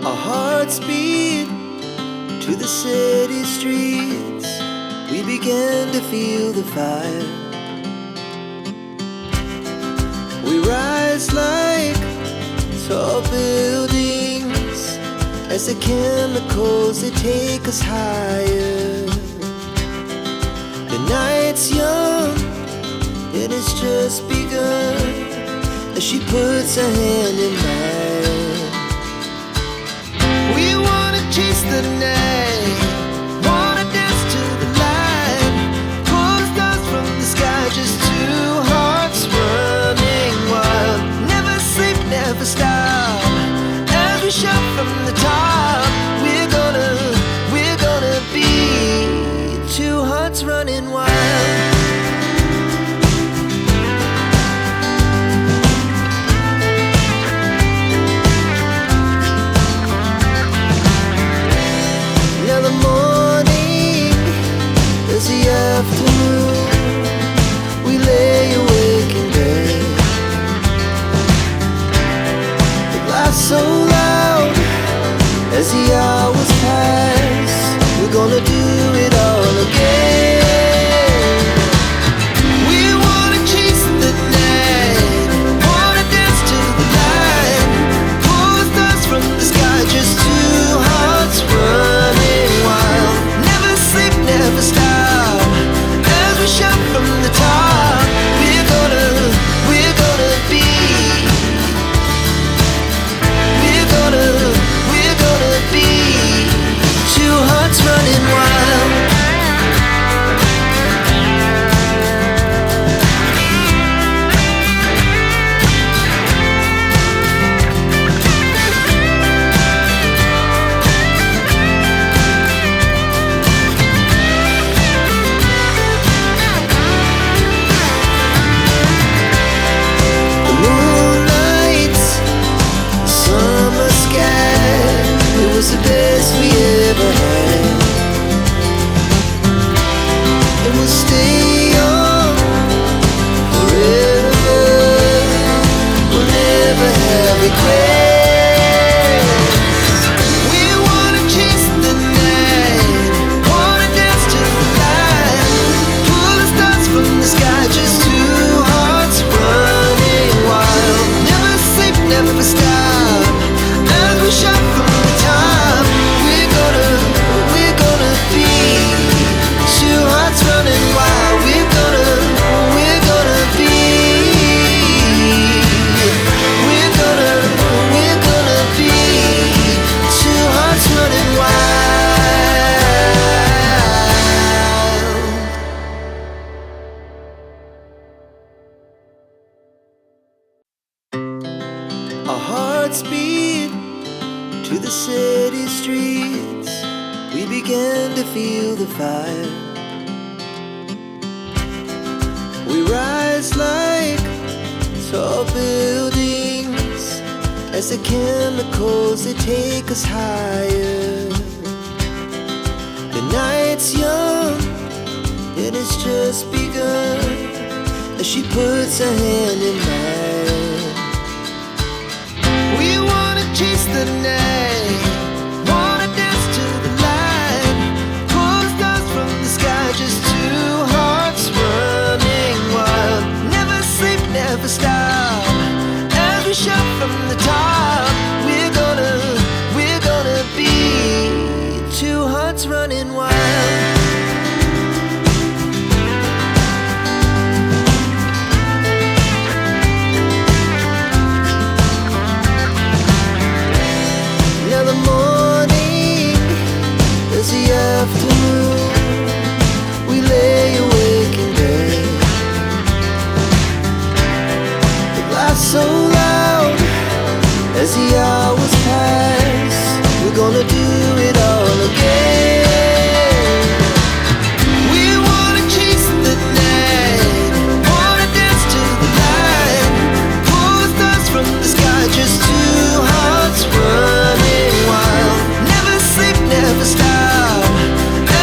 Our hearts beat to the city streets. We began to feel the fire. We rise like tall buildings as the chemicals, they take us higher. The night's young and it's just begun as she puts her hand in mine. We wanna chase the night, wanna dance to the light, pull stars from the sky, just two hearts running wild. Never sleep, never stop, as we shout from the top. We're gonna be two hearts running wild. Now the morning is the afternoon. We lay awake in bed. The laughs so loud as the hours pass. We're gonna do it all again. We wanna chase the night, wanna dance to the light, pull stars from the sky, just two hearts running wild. Never sleep, never stop, as we shout from the top. We're gonna be, we're gonna be two hearts running wild. The moonlight, summer sky, it was the best we ever had. And we'll stay on forever. We'll never have regrets. We wanna chase the night, wanna dance to the light, pull the stars from the sky, just two hearts running wild. Never sleep, never stop, as we shout from the top. We're gonna be two hearts running wild. We're gonna be, we're gonna be two hearts running wild. Our hearts beat to the city streets. We began to feel the fire. We rise like tall buildings as the chemicals, they take us higher. The night's young and it's just begun as she puts her hand in mine. We wanna chase the night, wanna dance to the light, pull stars from the sky, just two hearts running wild. Never sleep, never stop, as we shout from the top. We're gonna be two hearts running wild. Now the morning is the afternoon. We lay awake in bed. The laughs so loud as the hours pass. We're gonna do it all again. We wanna chase the night, wanna dance to the light, pull stars from the sky, just two hearts running wild. Never sleep, never stop,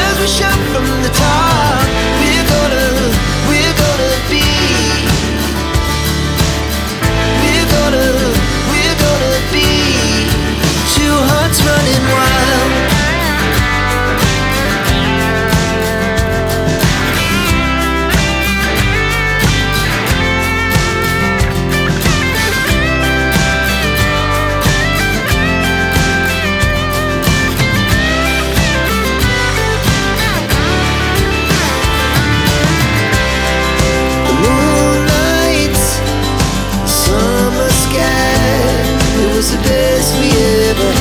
as we shout from the top. We're gonna be, we're gonna be was the best we ever